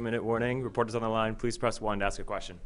2-minute warning. Reporters on the line, please press 1 to ask a question.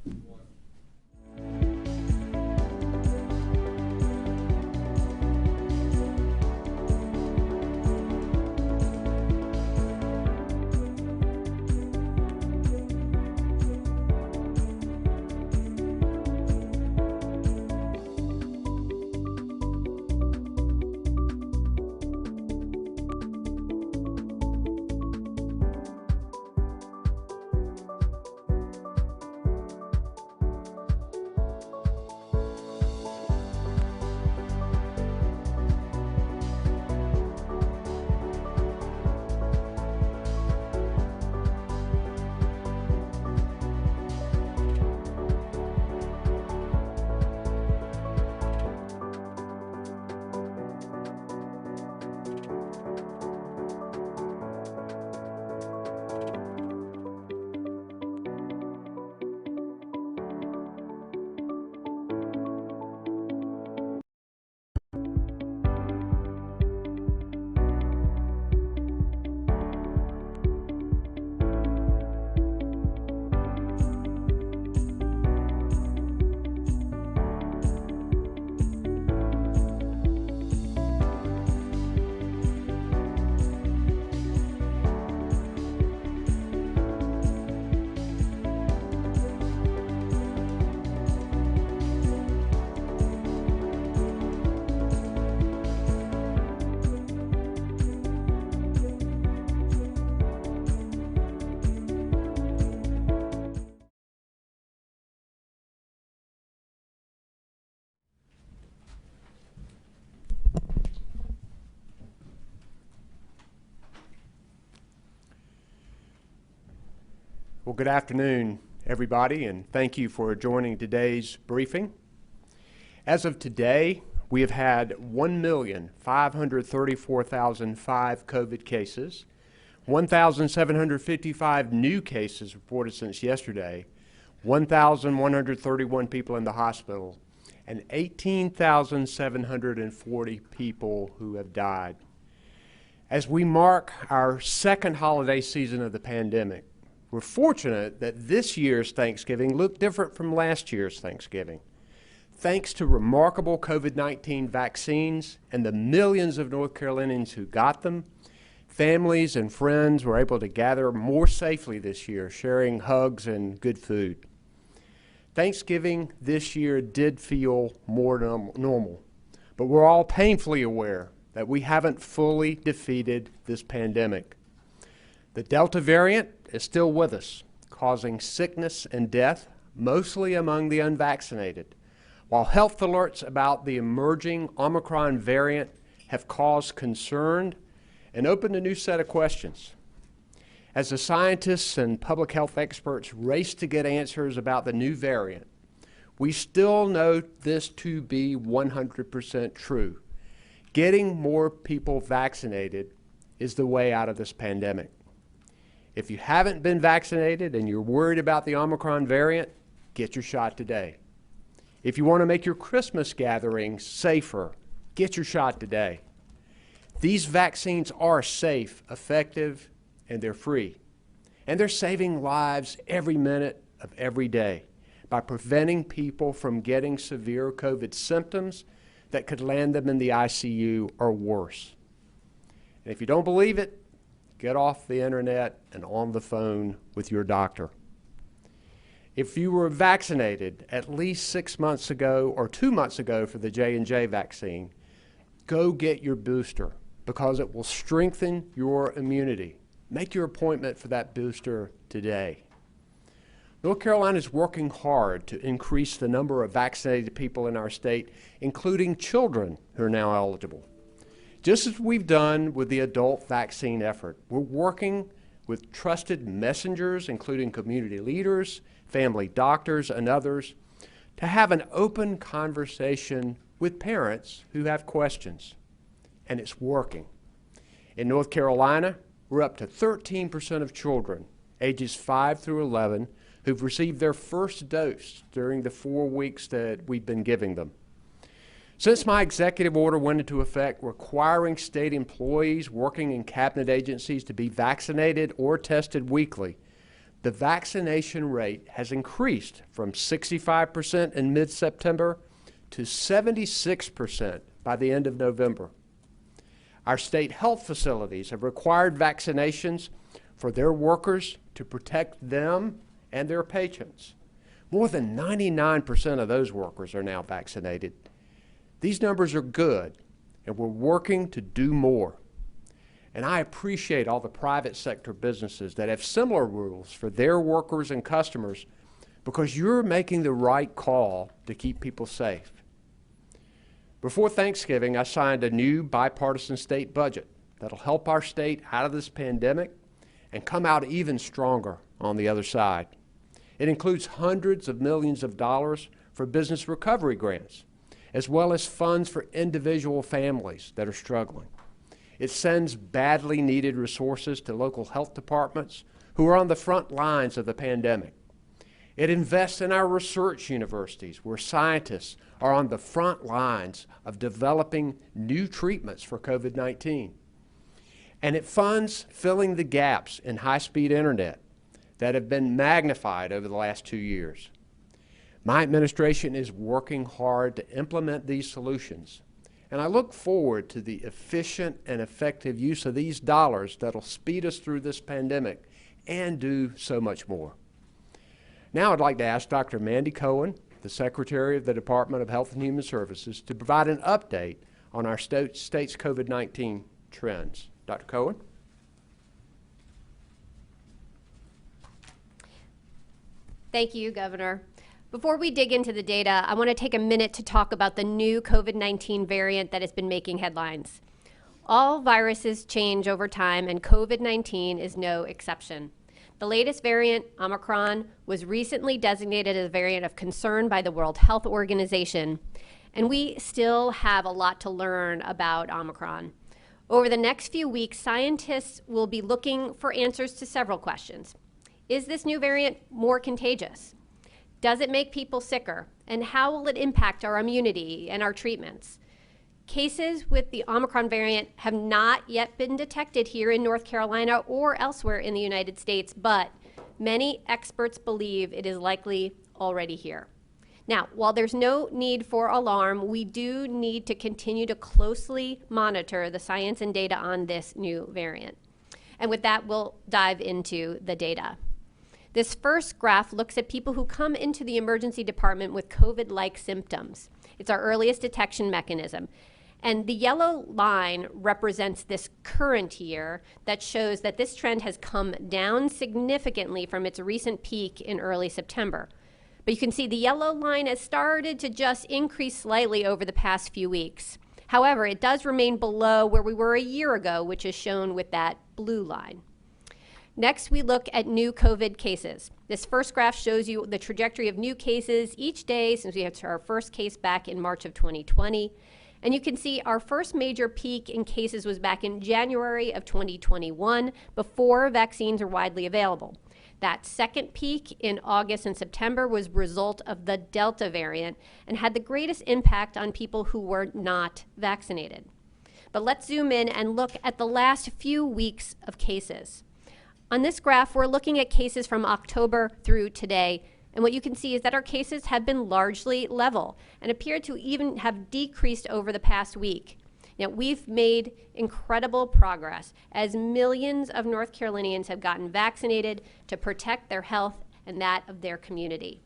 Well, good afternoon, everybody, and thank you for joining today's briefing. As of today, we have had 1,534,005 COVID cases, 1,755 new cases reported since yesterday, 1,131 people in the hospital, and 18,740 people who have died. As we mark our second holiday season of the pandemic, we're fortunate that this year's Thanksgiving looked different from last year's Thanksgiving. Thanks to remarkable COVID-19 vaccines and the millions of North Carolinians who got them, families and friends were able to gather more safely this year, sharing hugs and good food. Thanksgiving this year did feel more normal, but we're all painfully aware that we haven't fully defeated this pandemic. The Delta variant is still with us, causing sickness and death, mostly among the unvaccinated, while health alerts about the emerging Omicron variant have caused concern and opened a new set of questions. As the scientists and public health experts race to get answers about the new variant, we still know this to be 100% true. Getting more people vaccinated is the way out of this pandemic. If you haven't been vaccinated and you're worried about the Omicron variant, get your shot today. If you want to make your Christmas gatherings safer, get your shot today. These vaccines are safe, effective, and they're free. And they're saving lives every minute of every day by preventing people from getting severe COVID symptoms that could land them in the ICU or worse. And if you don't believe it, get off the internet and on the phone with your doctor. If you were vaccinated at least 6 months ago or 2 months ago for the J&J vaccine, go get your booster because it will strengthen your immunity. Make your appointment for that booster today. North Carolina is working hard to increase the number of vaccinated people in our state, including children who are now eligible. Just as we've done with the adult vaccine effort, we're working with trusted messengers, including community leaders, family doctors, and others, to have an open conversation with parents who have questions. And it's working. In North Carolina, we're up to 13% of children ages 5 through 11 who've received their first dose during the 4 weeks that we've been giving them. Since my executive order went into effect requiring state employees working in cabinet agencies to be vaccinated or tested weekly, the vaccination rate has increased from 65% in mid-September to 76% by the end of November. Our state health facilities have required vaccinations for their workers to protect them and their patients. More than 99% of those workers are now vaccinated. These numbers are good, and we're working to do more. And I appreciate all the private sector businesses that have similar rules for their workers and customers, because you're making the right call to keep people safe. Before Thanksgiving, I signed a new bipartisan state budget that'll help our state out of this pandemic and come out even stronger on the other side. It includes hundreds of millions of dollars for business recovery grants, as well as funds for individual families that are struggling. It sends badly needed resources to local health departments who are on the front lines of the pandemic. It invests in our research universities where scientists are on the front lines of developing new treatments for COVID-19. And it funds filling the gaps in high-speed internet that have been magnified over the last 2 years. My administration is working hard to implement these solutions, and I look forward to the efficient and effective use of these dollars that'll speed us through this pandemic and do so much more. Now I'd like to ask Dr. Mandy Cohen, the Secretary of the Department of Health and Human Services, to provide an update on our state's COVID-19 trends. Dr. Cohen? Thank you, Governor. Before we dig into the data, I want to take a minute to talk about the new COVID-19 variant that has been making headlines. All viruses change over time, and COVID-19 is no exception. The latest variant, Omicron, was recently designated as a variant of concern by the World Health Organization, and we still have a lot to learn about Omicron. Over the next few weeks, scientists will be looking for answers to several questions. Is this new variant more contagious? Does it make people sicker? And how will it impact our immunity and our treatments? Cases with the Omicron variant have not yet been detected here in North Carolina or elsewhere in the United States, but many experts believe it is likely already here. Now, while there's no need for alarm, we do need to continue to closely monitor the science and data on this new variant. And with that, we'll dive into the data. This first graph looks at people who come into the emergency department with COVID-like symptoms. It's our earliest detection mechanism. And the yellow line represents this current year that shows that this trend has come down significantly from its recent peak in early September. But you can see the yellow line has started to just increase slightly over the past few weeks. However, it does remain below where we were a year ago, which is shown with that blue line. Next, we look at new COVID cases. This first graph shows you the trajectory of new cases each day since we had our first case back in March of 2020. And you can see our first major peak in cases was back in January of 2021, before vaccines were widely available. That second peak in August and September was a result of the Delta variant and had the greatest impact on people who were not vaccinated. But let's zoom in and look at the last few weeks of cases. On this graph, we're looking at cases from October through today, and what you can see is that our cases have been largely level and appear to even have decreased over the past week. Now, we've made incredible progress as millions of North Carolinians have gotten vaccinated to protect their health and that of their community.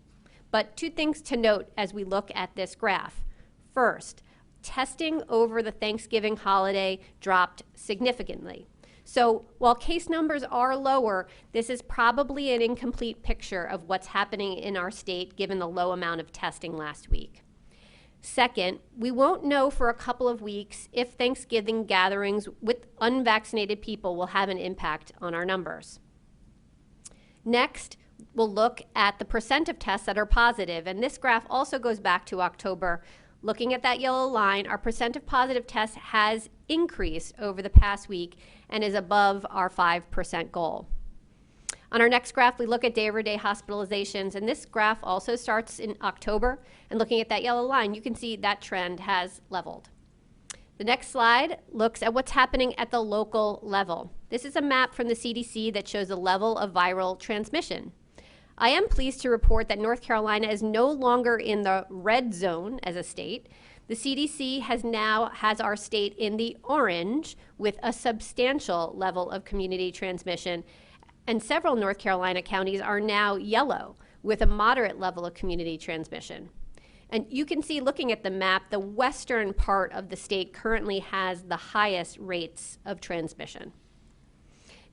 But two things to note as we look at this graph. First, testing over the Thanksgiving holiday dropped significantly. So while case numbers are lower, this is probably an incomplete picture of what's happening in our state given the low amount of testing last week. Second, we won't know for a couple of weeks if Thanksgiving gatherings with unvaccinated people will have an impact on our numbers. Next, we'll look at the percent of tests that are positive, and this graph also goes back to October. Looking at that yellow line, our percent of positive tests has increased over the past week and is above our 5% goal. On our next graph, we look at day-over-day hospitalizations, and this graph also starts in October. And looking at that yellow line, you can see that trend has leveled. The next slide looks at what's happening at the local level. This is a map from the CDC that shows the level of viral transmission. I am pleased to report that North Carolina is no longer in the red zone as a state. The CDC has our state in the orange with a substantial level of community transmission, and several North Carolina counties are now yellow with a moderate level of community transmission. And you can see, looking at the map, the western part of the state currently has the highest rates of transmission.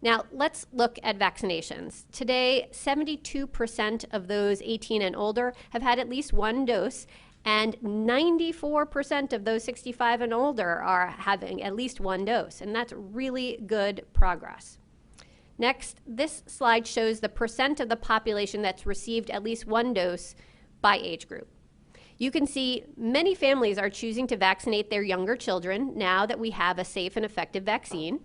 Now, let's look at vaccinations. Today, 72% of those 18 and older have had at least one dose, and 94% of those 65 and older are having at least one dose, and that's really good progress. Next, this slide shows the percent of the population that's received at least one dose by age group. You can see many families are choosing to vaccinate their younger children now that we have a safe and effective vaccine.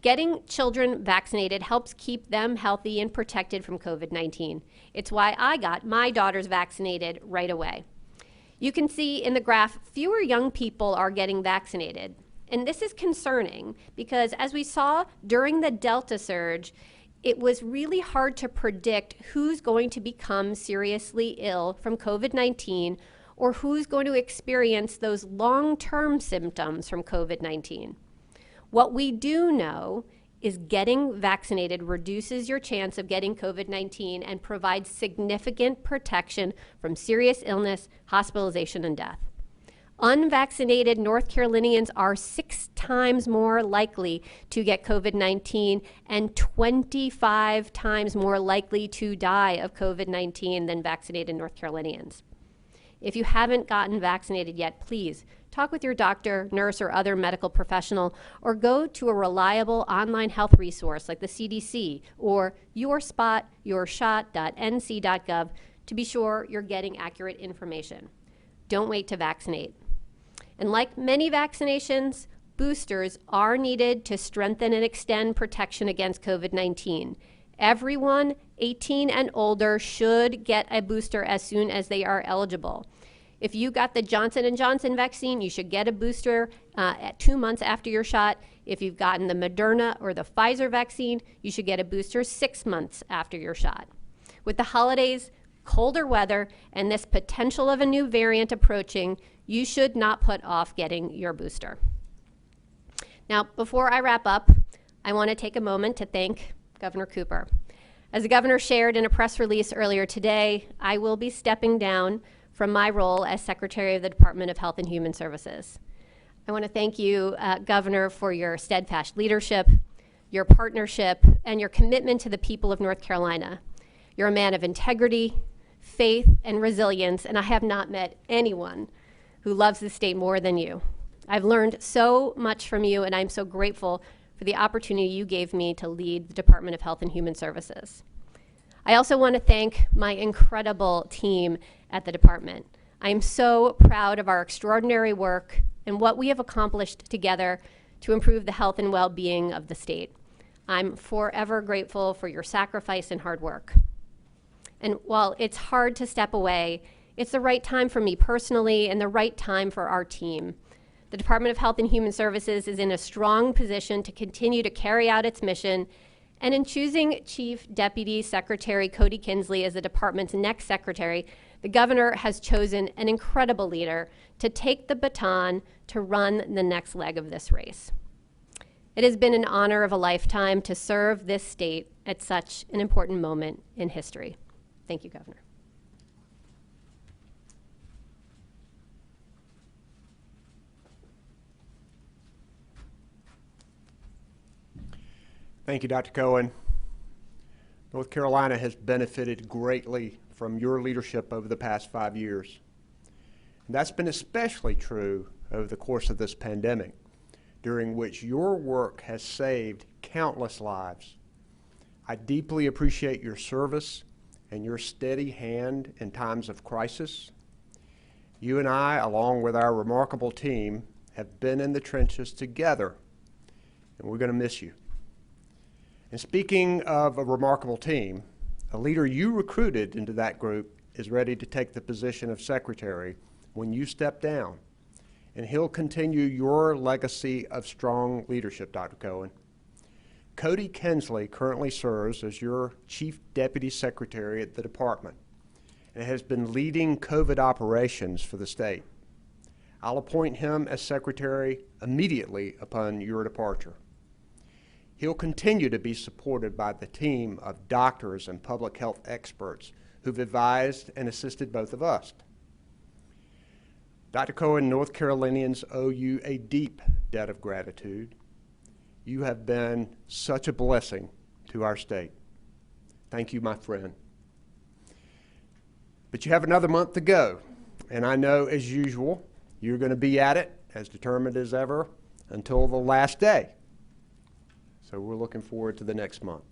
Getting children vaccinated helps keep them healthy and protected from COVID-19. It's why I got my daughters vaccinated right away. You can see in the graph, fewer young people are getting vaccinated. And this is concerning because, as we saw during the Delta surge, it was really hard to predict who's going to become seriously ill from COVID-19 or who's going to experience those long-term symptoms from COVID-19. What we do know is getting vaccinated reduces your chance of getting COVID-19 and provides significant protection from serious illness, hospitalization, and death. Unvaccinated North Carolinians are 6 times more likely to get COVID-19 and 25 times more likely to die of COVID-19 than vaccinated North Carolinians. If you haven't gotten vaccinated yet, please talk with your doctor, nurse, or other medical professional, or go to a reliable online health resource like the CDC or yourspot.yourshot.nc.gov to be sure you're getting accurate information. Don't wait to vaccinate. And like many vaccinations, boosters are needed to strengthen and extend protection against COVID-19. Everyone 18 and older should get a booster as soon as they are eligible. If you got the Johnson & Johnson vaccine, you should get a booster at 2 months after your shot. If you've gotten the Moderna or the Pfizer vaccine, you should get a booster 6 months after your shot. With the holidays, colder weather, and this potential of a new variant approaching, you should not put off getting your booster. Now, before I wrap up, I want to take a moment to thank Governor Cooper. As the governor shared in a press release earlier today, I will be stepping down from my role as Secretary of the Department of Health and Human Services. I want to thank you, Governor, for your steadfast leadership, your partnership, and your commitment to the people of North Carolina. You're a man of integrity, faith, and resilience, and I have not met anyone who loves this state more than you. I've learned so much from you, and I'm so grateful for the opportunity you gave me to lead the Department of Health and Human Services. I also want to thank my incredible team at the department. I am so proud of our extraordinary work and what we have accomplished together to improve the health and well-being of the state. I'm forever grateful for your sacrifice and hard work. And while it's hard to step away, it's the right time for me personally and the right time for our team. The Department of Health and Human Services is in a strong position to continue to carry out its mission, and in choosing Chief Deputy Secretary Cody Kinsley as the department's next secretary, the governor has chosen an incredible leader to take the baton to run the next leg of this race. It has been an honor of a lifetime to serve this state at such an important moment in history. Thank you, Governor. Thank you, Dr. Cohen. North Carolina has benefited greatly from your leadership over the past 5 years. And that's been especially true over the course of this pandemic, during which your work has saved countless lives. I deeply appreciate your service and your steady hand in times of crisis. You and I, along with our remarkable team, have been in the trenches together, and we're going to miss you. And speaking of a remarkable team, a leader you recruited into that group is ready to take the position of secretary when you step down. and he'll continue your legacy of strong leadership, Dr. Cohen. Cody Kinsley currently serves as your Chief Deputy Secretary at the department and has been leading COVID operations for the state. I'll appoint him as Secretary immediately upon your departure. He'll continue to be supported by the team of doctors and public health experts who've advised and assisted both of us. Dr. Cohen, North Carolinians owe you a deep debt of gratitude. You have been such a blessing to our state. Thank you, my friend. But you have another month to go, and I know, as usual, you're going to be at it as determined as ever until the last day. So we're looking forward to the next month.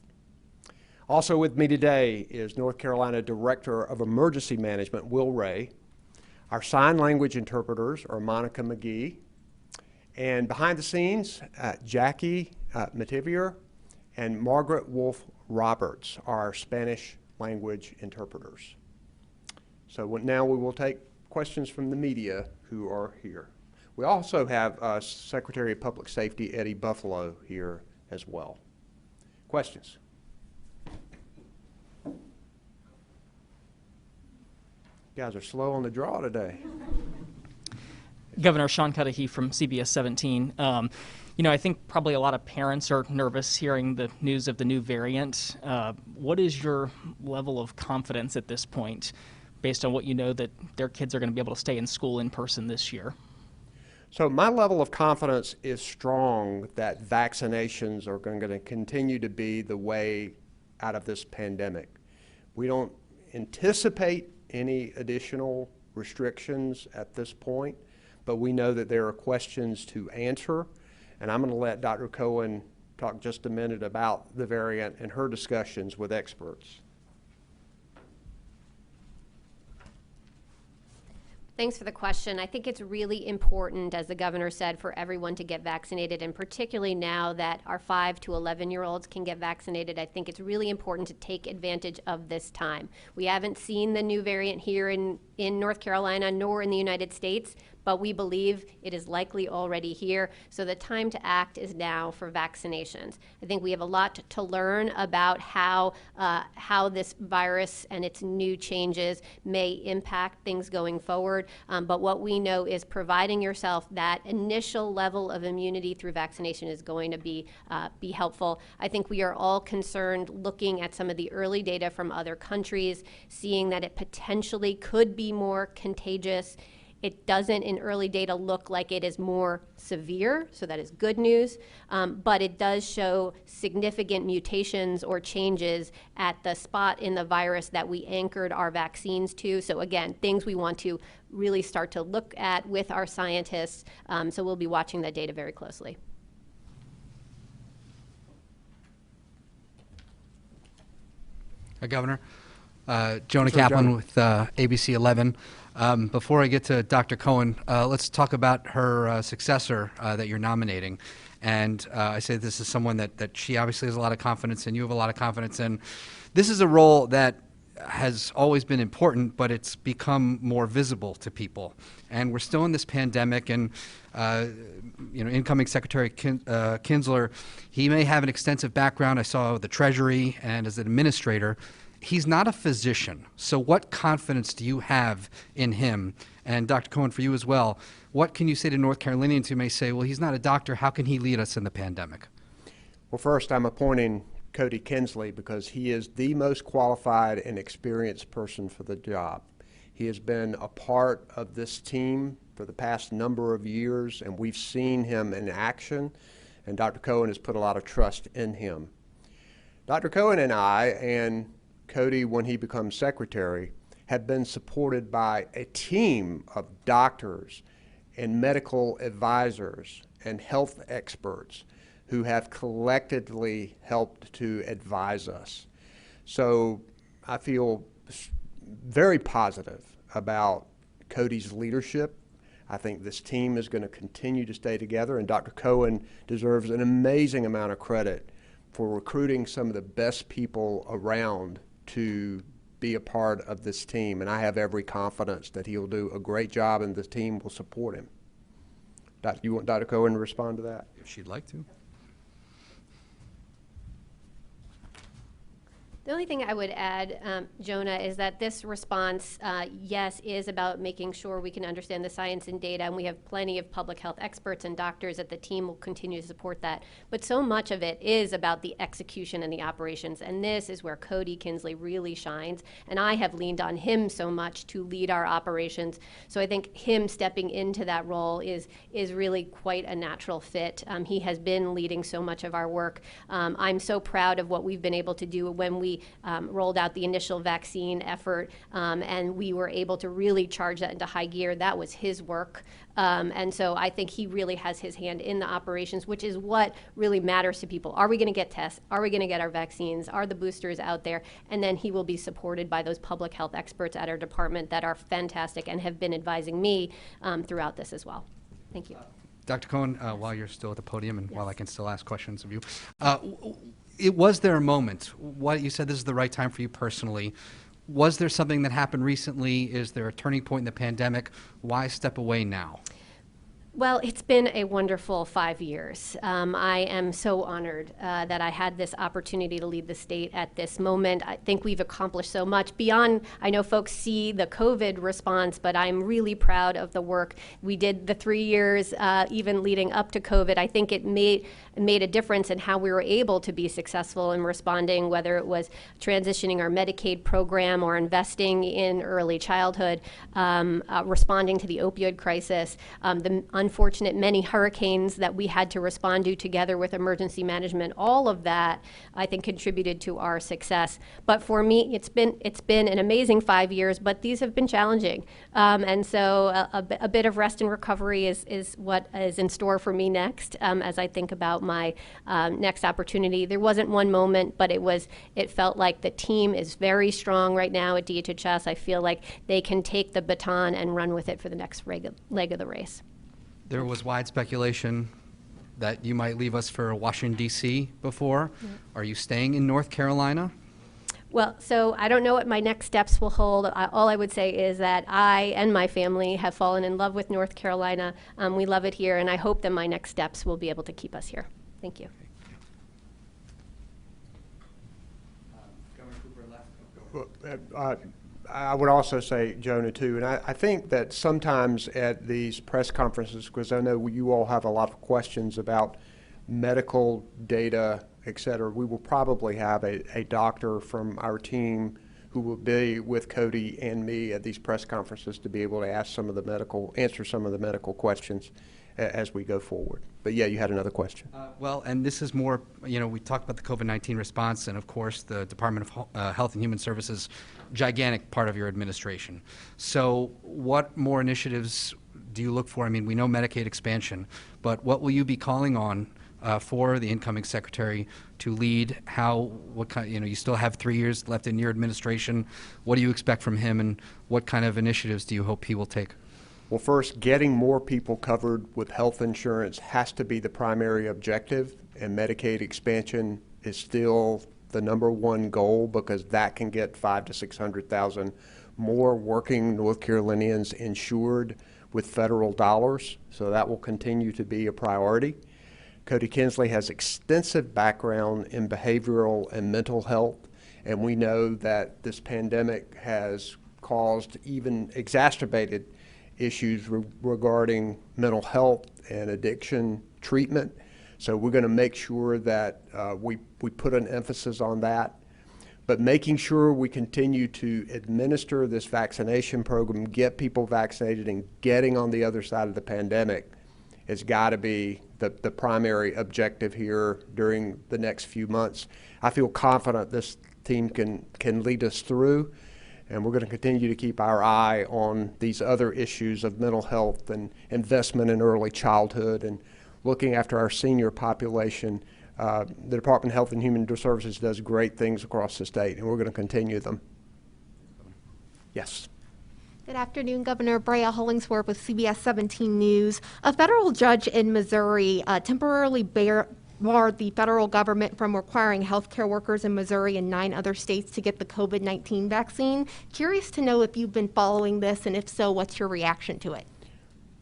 Also with me today is North Carolina Director of Emergency Management, Will Ray. Our sign language interpreters are Monica McGee. And behind the scenes, Jackie Mativier and Margaret Wolf Roberts are Spanish language interpreters. So now we will take questions from the media who are here. We also have Secretary of Public Safety Eddie Buffalo here as well. Questions? You guys are slow on the draw today. Governor Sean Cudahy from CBS 17. I think probably a lot of parents are nervous hearing the news of the new variant. What is your level of confidence at this point, based on what you know that their kids are going to be able to stay in school in person this year? So my level of confidence is strong that vaccinations are going to continue to be the way out of this pandemic. We don't anticipate any additional restrictions at this point, but we know that there are questions to answer, and I'm going to let Dr. Cohen talk just a minute about the variant and her discussions with experts. Thanks for the question. I think it's really important, as the governor said, for everyone to get vaccinated, and particularly now that our 5 to 11-year-olds can get vaccinated, I think it's really important to take advantage of this time. We haven't seen the new variant here in North Carolina nor in the United States, but we believe it is likely already here. So the time to act is now for vaccinations. I think we have a lot to learn about how this virus and its new changes may impact things going forward. But what we know is providing yourself that initial level of immunity through vaccination is going to be helpful. I think we are all concerned looking at some of the early data from other countries, seeing that it potentially could be more contagious. It doesn't in early data look like it is more severe, so that is good news, but it does show significant mutations or changes at the spot in the virus that we anchored our vaccines to. So again, things we want to really start to look at with our scientists, so we'll be watching that data very closely. Governor, Jonah Kaplan with ABC 11. Before I get to Dr. Cohen, let's talk about her successor that you're nominating. And I say this is someone that she obviously has a lot of confidence in, you have a lot of confidence in. This is a role that has always been important, but it's become more visible to people. And we're still in this pandemic, and incoming Secretary Kinsler, he may have an extensive background. I saw the Treasury and as an administrator. He's not a physician, so what confidence do you have in him? And Dr. Cohen, for you as well, what can you say to North Carolinians who may say, well, he's not a doctor, how can he lead us in the pandemic? Well, first, I'm appointing Cody Kinsley because he is the most qualified and experienced person for the job. He has been a part of this team for the past number of years, and we've seen him in action, and Dr. Cohen has put a lot of trust in him. Dr. Cohen and I, and Cody, when he becomes secretary, have been supported by a team of doctors and medical advisors and health experts who have collectively helped to advise us. So I feel very positive about Cody's leadership. I think this team is going to continue to stay together, and Dr. Cohen deserves an amazing amount of credit for recruiting some of the best people around to be a part of this team, and I have every confidence that he'll do a great job and the team will support him. You want Dr. Cohen to respond to that? If she'd like to. The only thing I would add, Jonah, is that this response, yes, is about making sure we can understand the science and data, and we have plenty of public health experts and doctors that the team will continue to support that. But so much of it is about the execution and the operations, and this is where Cody Kinsley really shines, and I have leaned on him so much to lead our operations. So I think him stepping into that role is really quite a natural fit. He has been leading so much of our work. I'm so proud of what we've been able to do when we rolled out the initial vaccine effort, and we were able to really charge that into high gear. That was his work. And so I think he really has his hand in the operations, which is what really matters to people. Are we going to get tests? Are we going to get our vaccines? Are the boosters out there? And then he will be supported by those public health experts at our department that are fantastic and have been advising me throughout this as well. Thank you. Dr. Cohen, while you're still at the podium and while I can still ask questions of you, was there a moment, what you said this is the right time for you personally, was there something that happened recently? Is there a turning point in the pandemic? Why step away now? Well, it's been a wonderful 5 years. I am so honored that I had this opportunity to lead the state at this moment. I think we've accomplished so much beyond, I know folks see the COVID response, but I'm really proud of the work we did the 3 years, even leading up to COVID. I think it made a difference in how we were able to be successful in responding, whether it was transitioning our Medicaid program or investing in early childhood, responding to the opioid crisis, the unfortunate many hurricanes that we had to respond to together with emergency management. All of that, I think, contributed to our success. But for me, it's been an amazing 5 years, but these have been challenging. And so a bit of rest and recovery is what is in store for me next as I think about my next opportunity. There wasn't one moment, but it felt like the team is very strong right now at DHHS. I feel like they can take the baton and run with it for the next leg of the race. There was wide speculation that you might leave us for Washington, D.C. before. Yeah. Are you staying in North Carolina? Well, so I don't know what my next steps will hold. All I would say is that I and my family have fallen in love with North Carolina. We love it here, and I hope that my next steps will be able to keep us here. Thank you. Governor Cooper left. I would also say, Jonah, too, and I think that sometimes at these press conferences, because I know you all have a lot of questions about medical data, et cetera, we will probably have a doctor from our team who will be with Cody and me at these press conferences to be able to answer some of the medical questions as we go forward. But yeah, you had another question. Well, and this is more, we talked about the COVID-19 response and, of course, the Department of Health and Human Services, gigantic part of your administration. So what more initiatives do you look for? I mean, we know Medicaid expansion, but what will you be calling on for the incoming secretary to lead? What kind, you still have 3 years left in your administration. What do you expect from him, and what kind of initiatives do you hope he will take? Well, first, getting more people covered with health insurance has to be the primary objective, and Medicaid expansion is still the #1 goal, because that can get 500,000 to 600,000 more working North Carolinians insured with federal dollars, so that will continue to be a priority. Cody Kinsley has extensive background in behavioral and mental health, and we know that this pandemic has caused even exacerbated issues regarding mental health and addiction treatment. So we're going to make sure that we put an emphasis on that. But making sure we continue to administer this vaccination program, get people vaccinated, and getting on the other side of the pandemic has got to be the primary objective here during the next few months. I feel confident this team can lead us through. And we're going to continue to keep our eye on these other issues of mental health and investment in early childhood and looking after our senior population. The Department of Health and Human Services does great things across the state, and we're going to continue them. Yes. Good afternoon, Governor. Brea Hollingsworth with CBS 17 News. A federal judge in Missouri temporarily barred the federal government from requiring healthcare workers in Missouri and 9 other states to get the COVID-19 vaccine. Curious to know if you've been following this, and if so, what's your reaction to it?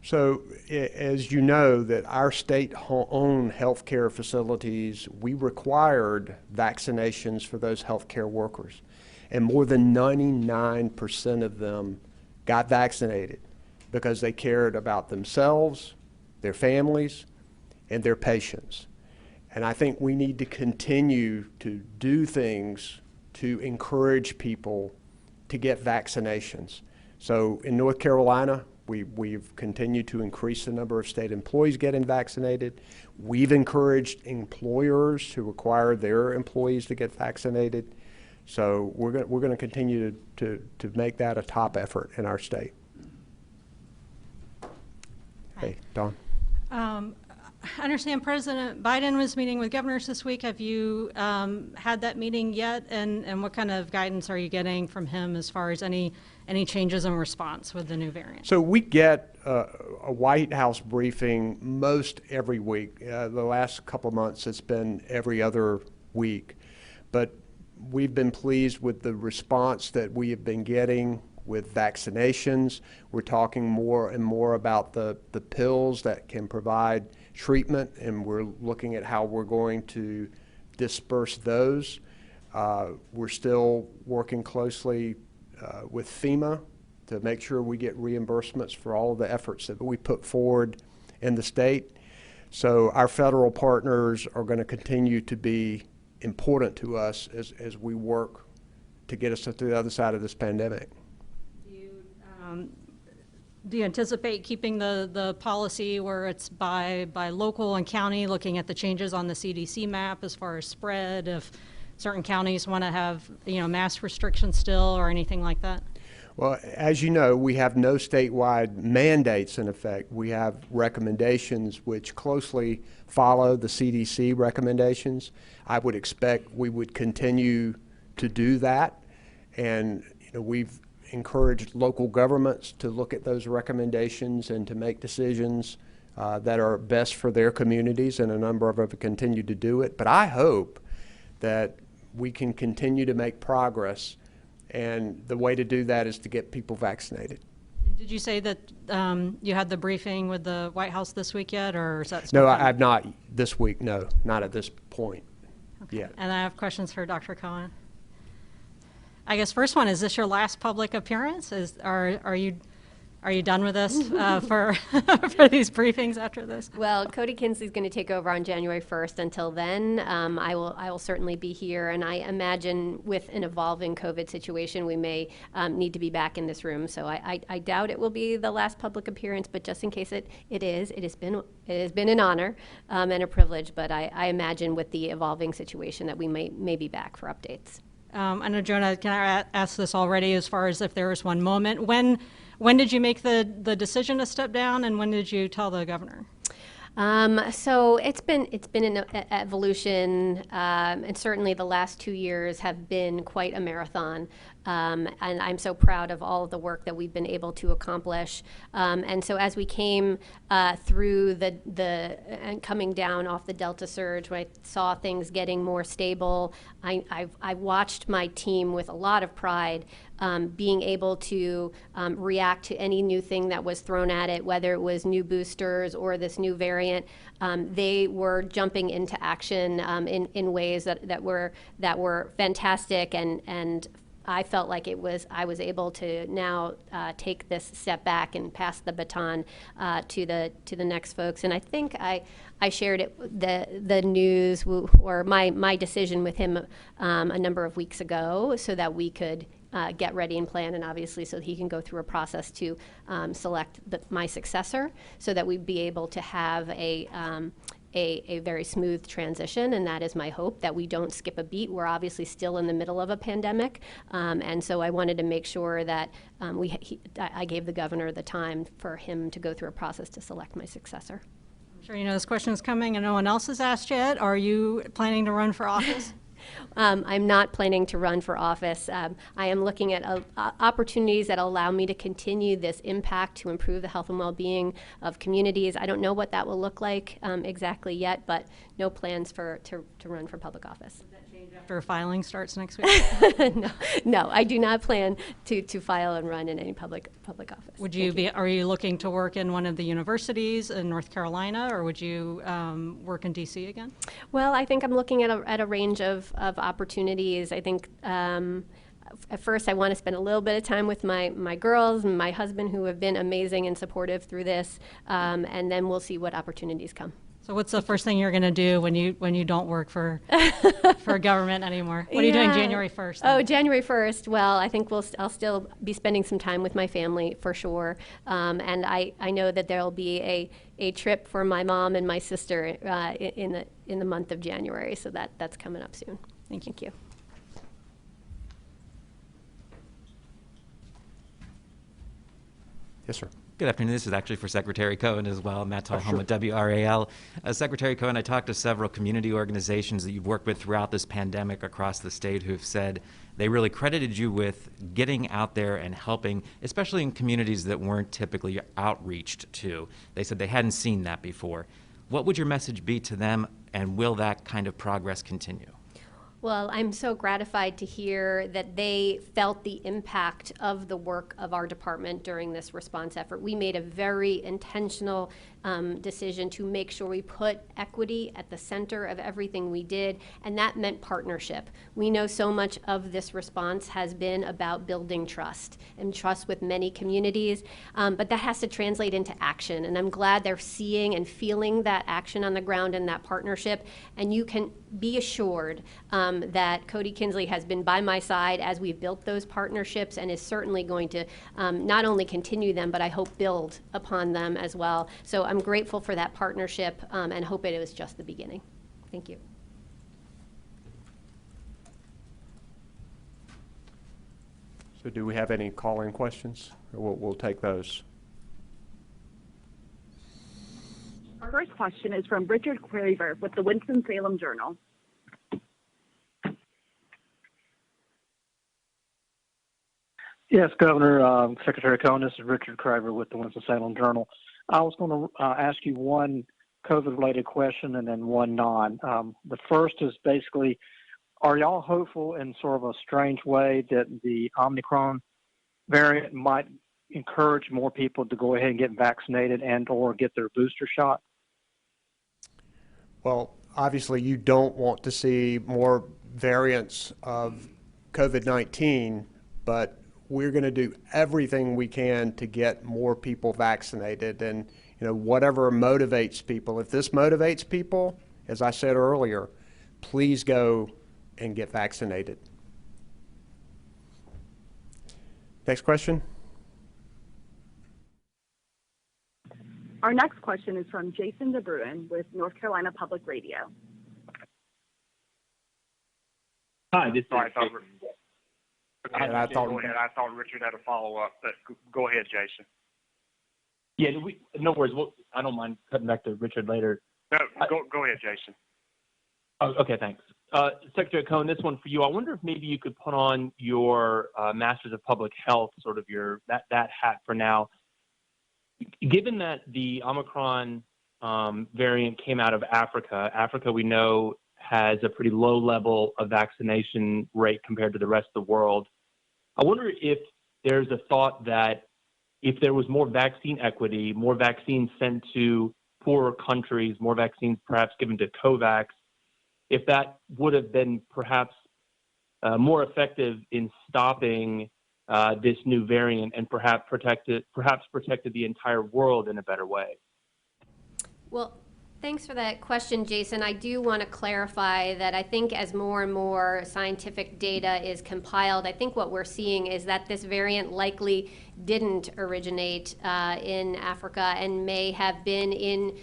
So as you know, that our state-owned healthcare facilities, we required vaccinations for those healthcare workers. And more than 99% of them got vaccinated because they cared about themselves, their families, and their patients. And I think we need to continue to do things to encourage people to get vaccinations. So in North Carolina, we've continued to increase the number of state employees getting vaccinated. We've encouraged employers to require their employees to get vaccinated. So we're going to continue to make that a top effort in our state. Hey, Dawn. I understand President Biden was meeting with governors this week. Have you had that meeting yet? And what kind of guidance are you getting from him as far as any changes in response with the new variant? So we get a White House briefing most every week. The last couple of months it's been every other week. But we've been pleased with the response that we have been getting with vaccinations. We're talking more and more about the pills that can provide treatment, and we're looking at how we're going to disperse those. We're still working closely with FEMA to make sure we get reimbursements for all of the efforts that we put forward in the state. So our federal partners are going to continue to be important to us as we work to get us to the other side of this pandemic. Do you anticipate keeping the policy where it's by local and county, looking at the changes on the CDC map as far as spread, if certain counties want to have mask restrictions still or anything like that? Well, as you know, we have no statewide mandates in effect. We have recommendations which closely follow the CDC recommendations. I would expect we would continue to do that, and we've encouraged local governments to look at those recommendations and to make decisions that are best for their communities, and a number of them continue to do it. But I hope that we can continue to make progress, and the way to do that is to get people vaccinated. Did you say that you had the briefing with the White House this week yet, or is that No, I've not this week, no, not at this point yet. And I have questions for Dr. Cohen. I guess first one, is this your last public appearance? Are you done with us for for these briefings after this? Well, Cody Kinsley's going to take over on January 1st. Until then, I will certainly be here, and I imagine with an evolving COVID situation, we may need to be back in this room. So I doubt it will be the last public appearance, but just in case it has been an honor and a privilege. But I imagine with the evolving situation that we may be back for updates. I know, Jonah, can I ask this already as far as if there was one moment? When did you make the decision to step down, and when did you tell the governor? So it's been an evolution, and certainly the last 2 years have been quite a marathon. And I'm so proud of all of the work that we've been able to accomplish. And so as we came through and coming down off the Delta surge, when I saw things getting more stable, I watched my team with a lot of pride being able to react to any new thing that was thrown at it, whether it was new boosters or this new variant. They were jumping into action in ways that were fantastic, and I felt like I was able to now take this step back and pass the baton to the next folks. And I think I shared the news or my decision with him a number of weeks ago, so that we could get ready and plan, and obviously so that he can go through a process to select my successor, so that we'd be able to have a very smooth transition. And that is my hope, that we don't skip a beat. We're obviously still in the middle of a pandemic, and so I wanted to make sure that I gave the governor the time for him to go through a process to select my successor. I'm sure you know this question is coming and no one else has asked yet. Are you planning to run for office? I'm not planning to run for office. I am looking at opportunities that allow me to continue this impact to improve the health and well-being of communities. I don't know what that will look like exactly yet, but no plans to run for public office. Would that change After filing starts next week? No, I do not plan to file and run in any public office. Would you be, are you looking to work in one of the universities in North Carolina, or would you work in DC again? Well, I think I'm looking at a range of opportunities. I think at first I want to spend a little bit of time with my girls and my husband, who have been amazing and supportive through this, and then we'll see what opportunities come. So what's the first thing you're going to do when you don't work for government anymore? What are you doing January 1st? Oh, January 1st. Well, I think I'll still be spending some time with my family for sure. And I know that there'll be a trip for my mom and my sister in the month of January. So that's coming up soon. Thank you. Yes, sir. Good afternoon. This is actually for Secretary Cohen as well. Matt Tallholm with WRAL. Secretary Cohen, I talked to several community organizations that you've worked with throughout this pandemic across the state who've said they really credited you with getting out there and helping, especially in communities that weren't typically outreached to. They said they hadn't seen that before. What would your message be to them, and will that kind of progress continue? Well, I'm so gratified to hear that they felt the impact of the work of our department during this response effort. We made a very intentional decision to make sure we put equity at the center of everything we did, and that meant partnership. We know so much of this response has been about building trust, and trust with many communities, but that has to translate into action, and I'm glad they're seeing and feeling that action on the ground and that partnership, and you can be assured that Cody Kinsley has been by my side as we've built those partnerships, and is certainly going to not only continue them, but I hope build upon them as well. So I'm grateful for that partnership, and hope it was just the beginning. Thank you. So do we have any call-in questions? Or we'll take those. Our first question is from Richard Craver with the Winston-Salem Journal. Yes, Governor, Secretary Cohen, this is Richard Craver with the Winston-Salem Journal. I was going to ask you one COVID-related question and then one non. The first is basically, are y'all hopeful in sort of a strange way that the Omicron variant might encourage more people to go ahead and get vaccinated and or get their booster shot? Well, obviously you don't want to see more variants of COVID-19, but we're going to do everything we can to get more people vaccinated, and whatever motivates people. If this motivates people, as I said earlier, please go and get vaccinated. Next question. Our next question is from Jason DeBruin with North Carolina Public Radio. Hi, this is I thought Richard had a follow-up, but go ahead, Jason. Yeah, no worries. I don't mind cutting back to Richard later. No, go ahead, Jason. Oh, okay, thanks. Secretary Cohen, this one for you. I wonder if maybe you could put on your Masters of Public Health, sort of that hat for now. Given that the Omicron variant came out of Africa we know has a pretty low level of vaccination rate compared to the rest of the world. I wonder if there's a thought that if there was more vaccine equity, more vaccines sent to poorer countries, more vaccines perhaps given to COVAX, if that would have been perhaps more effective in stopping this new variant and perhaps protected the entire world in a better way. Well, thanks for that question, Jason. I do want to clarify that I think as more and more scientific data is compiled, I think what we're seeing is that this variant likely didn't originate in Africa and may have been in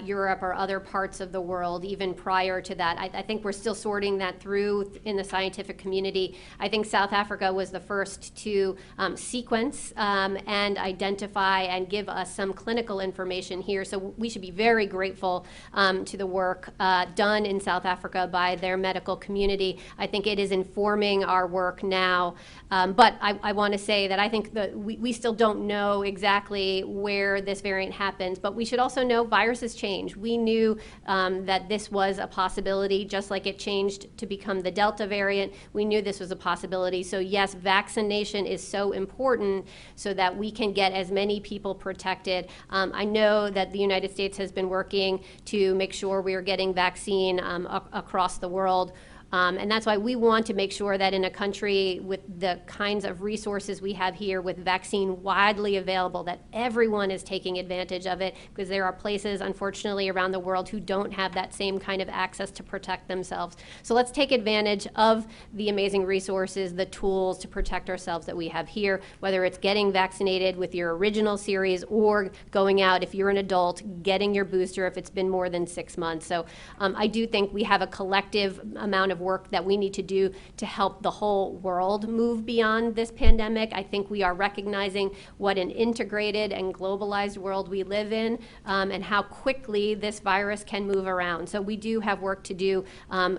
Europe or other parts of the world even prior to that. I think we're still sorting that through in the scientific community. I think South Africa was the first to sequence and identify and give us some clinical information here. So we should be very grateful to the work done in South Africa by their medical community. I think it is informing our work now. But I want to say that I think that we still don't know exactly where this variant happens, but we should also know viruses change. We knew that this was a possibility, just like it changed to become the Delta variant. We knew this was a possibility. So yes, vaccination is so important so that we can get as many people protected. I know that the United States has been working to make sure we are getting vaccine across the world. And that's why we want to make sure that in a country with the kinds of resources we have here, with vaccine widely available, that everyone is taking advantage of it, because there are places, unfortunately, around the world who don't have that same kind of access to protect themselves. So let's take advantage of the amazing resources, the tools to protect ourselves that we have here, whether it's getting vaccinated with your original series or going out, if you're an adult, getting your booster if it's been more than 6 months. So I do think we have a collective amount of work that we need to do to help the whole world move beyond this pandemic. I think we are recognizing what an integrated and globalized world we live in, and how quickly this virus can move around. So we do have work to do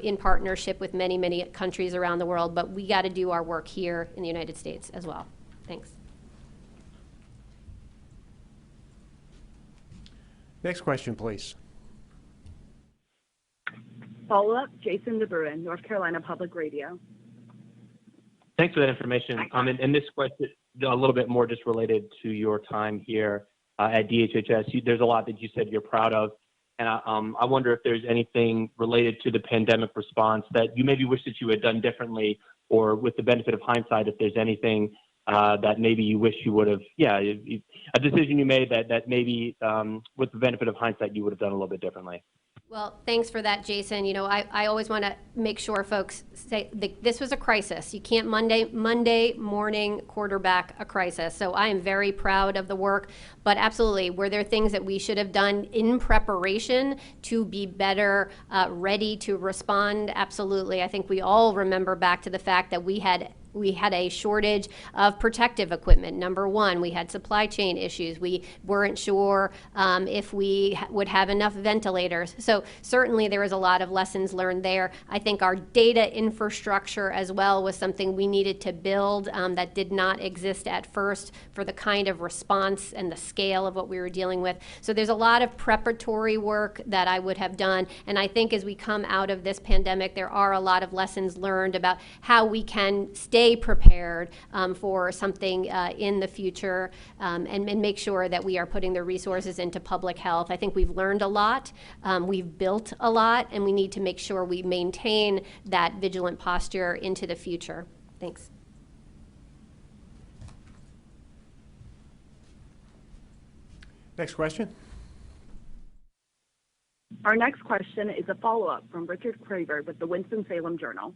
in partnership with many, many countries around the world, but we got to do our work here in the United States as well. Thanks. Next question, please. Follow-up, Jason DeBruin, North Carolina Public Radio. Thanks for that information. And this question, a little bit more just related to your time here at DHHS. There's a lot that you said you're proud of, and I wonder if there's anything related to the pandemic response that you maybe wish that you had done differently, or with the benefit of hindsight, if there's anything that maybe you wish you would have, a decision you made that maybe with the benefit of hindsight you would have done a little bit differently. Well, thanks for that, Jason. You know, I always want to make sure folks say this was a crisis. You can't Monday morning quarterback a crisis. So I am very proud of the work, but absolutely, were there things that we should have done in preparation to be better ready to respond? Absolutely. I think we all remember back to the fact that we had a shortage of protective equipment. Number one, we had supply chain issues. We weren't sure if we would have enough ventilators. So certainly there was a lot of lessons learned there. I think our data infrastructure as well was something we needed to build that did not exist at first for the kind of response and the scale of what we were dealing with. So there's a lot of preparatory work that I would have done. And I think as we come out of this pandemic, there are a lot of lessons learned about how we can stay prepared for something in the future, and make sure that we are putting the resources into public health. I think we've learned a lot, we've built a lot, and we need to make sure we maintain that vigilant posture into the future. Thanks. Next question. Our next question is a follow-up from Richard Craver with the Winston-Salem Journal.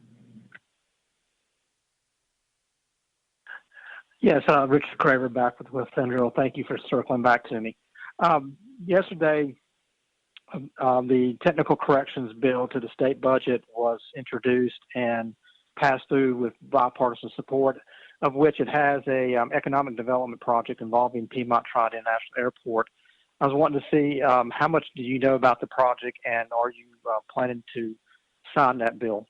Yes, Richard Craver back with Winston. Thank you for circling back to me. Yesterday, the technical corrections bill to the state budget was introduced and passed through with bipartisan support, of which it has a economic development project involving Piedmont Triad International Airport. I was wanting to see how much do you know about the project, and are you planning to sign that bill?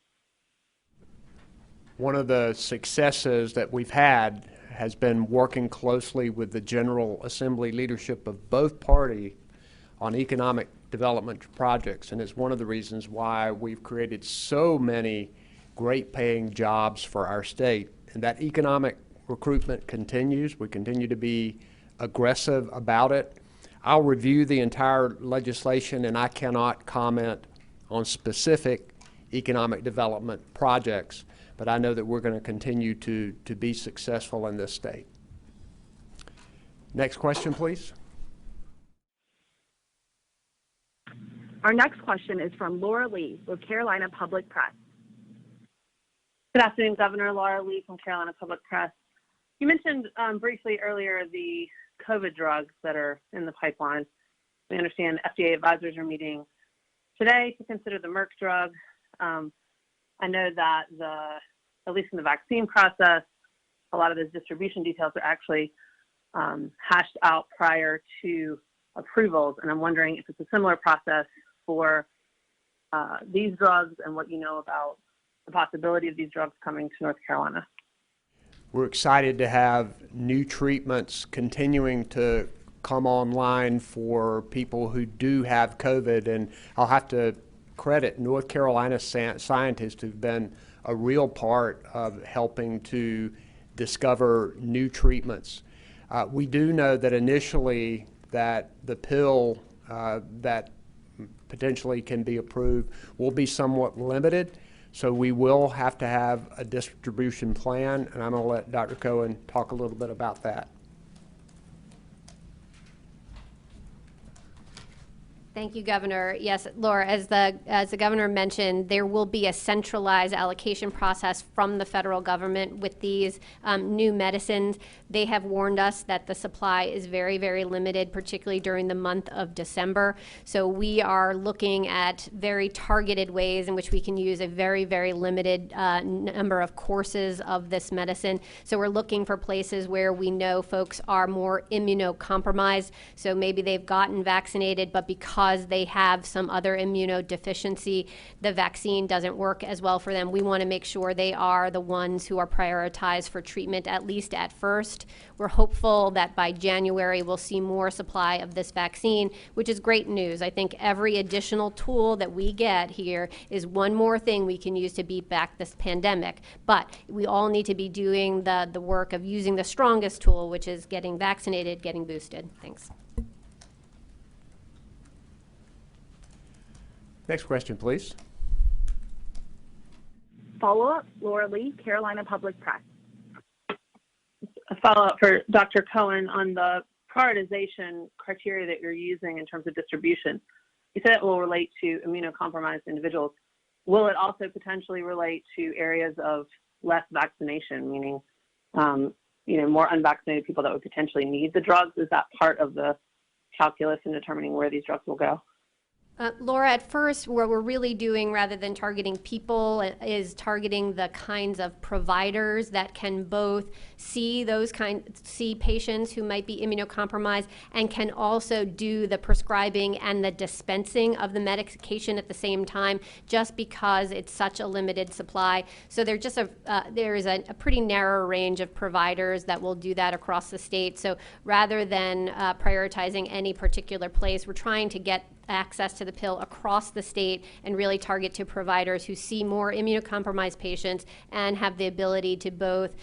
One of the successes that we've had has been working closely with the General Assembly leadership of both parties on economic development projects, and it's one of the reasons why we've created so many great paying jobs for our state. And that economic recruitment continues. We continue to be aggressive about it. I'll review the entire legislation, and I cannot comment on specific economic development projects, but I know that we're going to continue to be successful in this state. Next question, please. Our next question is from Laura Lee with Carolina Public Press. Good afternoon, Governor. Laura Lee from Carolina Public Press. You mentioned briefly earlier the COVID drugs that are in the pipeline. We understand FDA advisors are meeting today to consider the Merck drug. I know that at least in the vaccine process, a lot of those distribution details are actually hashed out prior to approvals, and I'm wondering if it's a similar process for these drugs and what you know about the possibility of these drugs coming to North Carolina. We're excited to have new treatments continuing to come online for people who do have COVID, and I'll have to credit North Carolina scientists who've been a real part of helping to discover new treatments. We do know that initially that the pill that potentially can be approved will be somewhat limited, so we will have to have a distribution plan, and I'm going to let Dr. Cohen talk a little bit about that. Thank you, Governor. Yes, Laura, as the governor mentioned, there will be a centralized allocation process from the federal government with these new medicines. They have warned us that the supply is very, very limited, particularly during the month of December. So we are looking at very targeted ways in which we can use a very, very limited number of courses of this medicine. So we're looking for places where we know folks are more immunocompromised. So maybe they've gotten vaccinated, but because they have some other immunodeficiency, the vaccine doesn't work as well for them. We want to make sure they are the ones who are prioritized for treatment, at least at first. We're hopeful that by January we'll see more supply of this vaccine, which is great news. I think every additional tool that we get here is one more thing we can use to beat back this pandemic. But we all need to be doing the work of using the strongest tool, which is getting vaccinated, getting boosted. Thanks. Next question, please. Follow-up, Laura Lee, Carolina Public Press. A follow-up for Dr. Cohen on the prioritization criteria that you're using in terms of distribution. You said it will relate to immunocompromised individuals. Will it also potentially relate to areas of less vaccination, meaning more unvaccinated people that would potentially need the drugs? Is that part of the calculus in determining where these drugs will go? Laura, at first, what we're really doing, rather than targeting people, is targeting the kinds of providers that can both see patients who might be immunocompromised and can also do the prescribing and the dispensing of the medication at the same time, just because it's such a limited supply. So there is a pretty narrow range of providers that will do that across the state. So rather than prioritizing any particular place, we're trying to get access to the pill across the state and really target to providers who see more immunocompromised patients and have the ability to both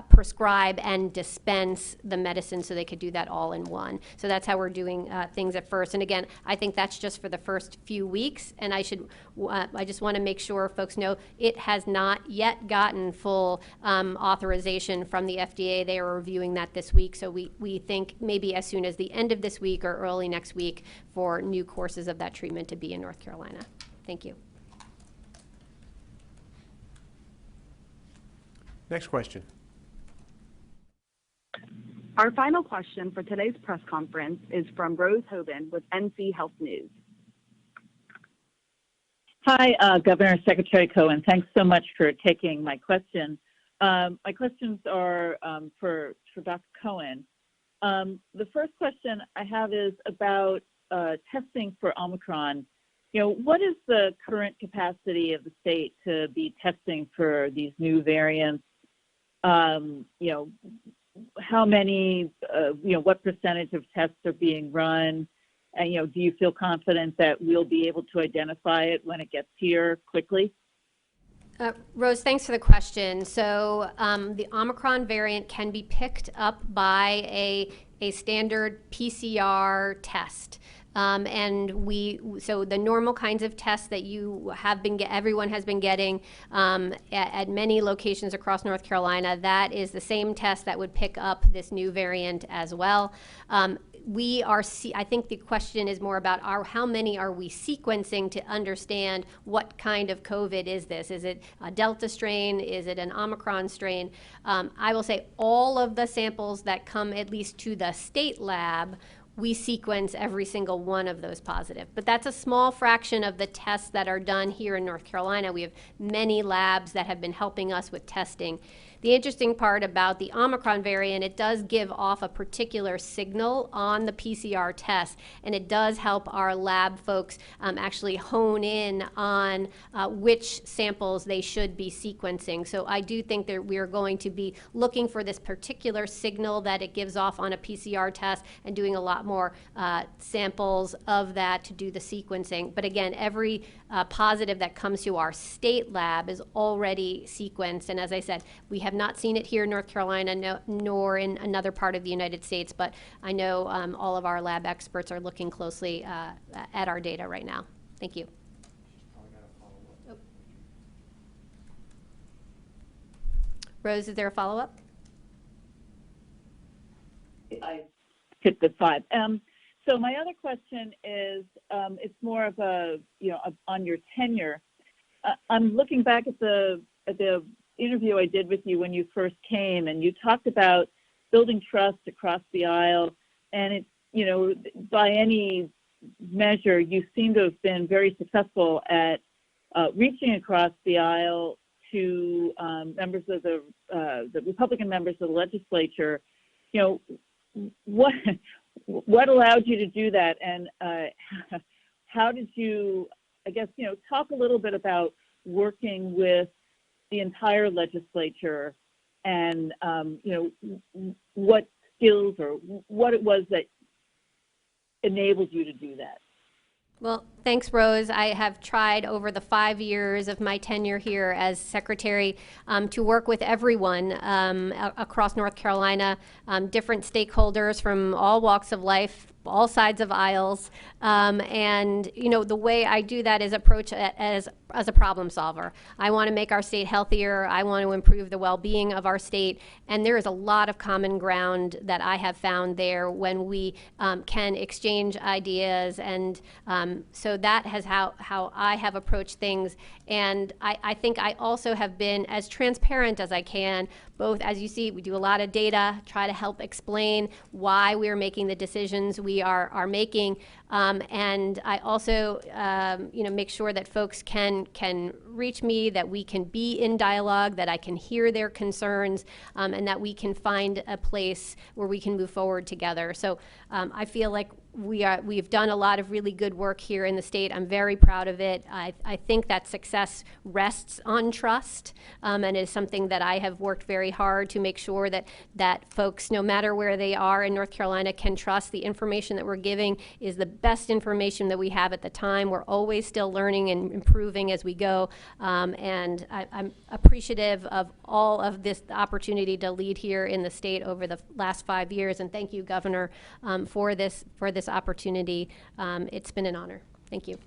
prescribe and dispense the medicine, so they could do that all in one. So that's how we're doing things at first. And again, I think that's just for the first few weeks, and I just want to make sure folks know it has not yet gotten full authorization from the FDA. They are reviewing that this week, so we think maybe as soon as the end of this week or early next week for new courses of that treatment to be in North Carolina. Thank you. Next question. Our final question for today's press conference is from Rose Hoban with NC Health News. Hi, Governor Secretary Cohen. Thanks so much for taking my question. My questions are for Dr. Cohen. The first question I have is about testing for Omicron. What is the current capacity of the state to be testing for these new variants? How many, what percentage of tests are being run? And, do you feel confident that we'll be able to identify it when it gets here quickly? Rose, thanks for the question. So the Omicron variant can be picked up by a standard PCR test. So the normal kinds of tests that everyone has been getting at many locations across North Carolina, that is the same test that would pick up this new variant as well. I think the question is more about how many are we sequencing to understand what kind of COVID is this? Is it a Delta strain? Is it an Omicron strain? I will say all of the samples that come at least to the state lab, we sequence every single one of those positive. But that's a small fraction of the tests that are done here in North Carolina. We have many labs that have been helping us with testing. The interesting part about the Omicron variant, it does give off a particular signal on the PCR test, and it does help our lab folks actually hone in on which samples they should be sequencing. So I do think that we are going to be looking for this particular signal that it gives off on a PCR test and doing a lot more samples of that to do the sequencing. But again, every positive that comes to our state lab is already sequenced. And as I said, we have not seen it here in North Carolina, nor in another part of the United States, but I know all of our lab experts are looking closely at our data right now. Thank you. Oh. Rose, is there a follow-up? I hit the 5. So my other question is, it's more of a, on your tenure. I'm looking back at the interview I did with you when you first came, and you talked about building trust across the aisle, and it, by any measure, you seem to have been very successful at reaching across the aisle to members of the Republican members of the legislature. What allowed you to do that, and how did you, I guess, talk a little bit about working with the entire legislature, and what skills or what it was that enabled you to do that? Well, thanks, Rose. I have tried over the 5 years of my tenure here as secretary to work with everyone across North Carolina, different stakeholders from all walks of life, all sides of aisles, and the way I do that is approach it as a problem solver. I want to make our state healthier. I want to improve the well-being of our state, and there is a lot of common ground that I have found there when we can exchange ideas, and so that has how I have approached things. And I think I also have been as transparent as I can, both, as you see, we do a lot of data, try to help explain why we are making the decisions we are making, and I also make sure that folks can reach me, that we can be in dialogue, that I can hear their concerns, and that we can find a place where we can move forward together. So I feel like we've done a lot of really good work here in the state. I'm very proud of it. I think that success rests on trust, and is something that I have worked very hard to make sure that folks, no matter where they are in North Carolina, can trust the information that we're giving is the best information that we have at the time. We're always still learning and improving as we go, and I'm appreciative of all of this opportunity to lead here in the state over the last 5 years, and thank you, Governor, for this opportunity. It's been an honor. Thank you.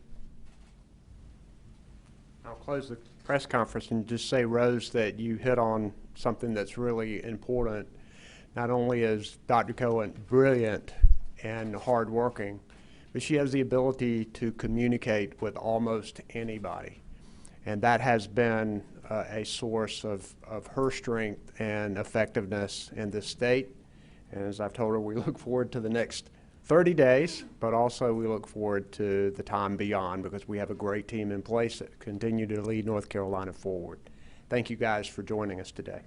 I'll close the press conference and just say, Rose, that you hit on something that's really important. Not only is Dr. Cohen brilliant and hardworking, but she has the ability to communicate with almost anybody. And that has been a source of her strength and effectiveness in this state. And as I've told her, we look forward to the next 30 days, but also we look forward to the time beyond, because we have a great team in place that continue to lead North Carolina forward. Thank you guys for joining us today.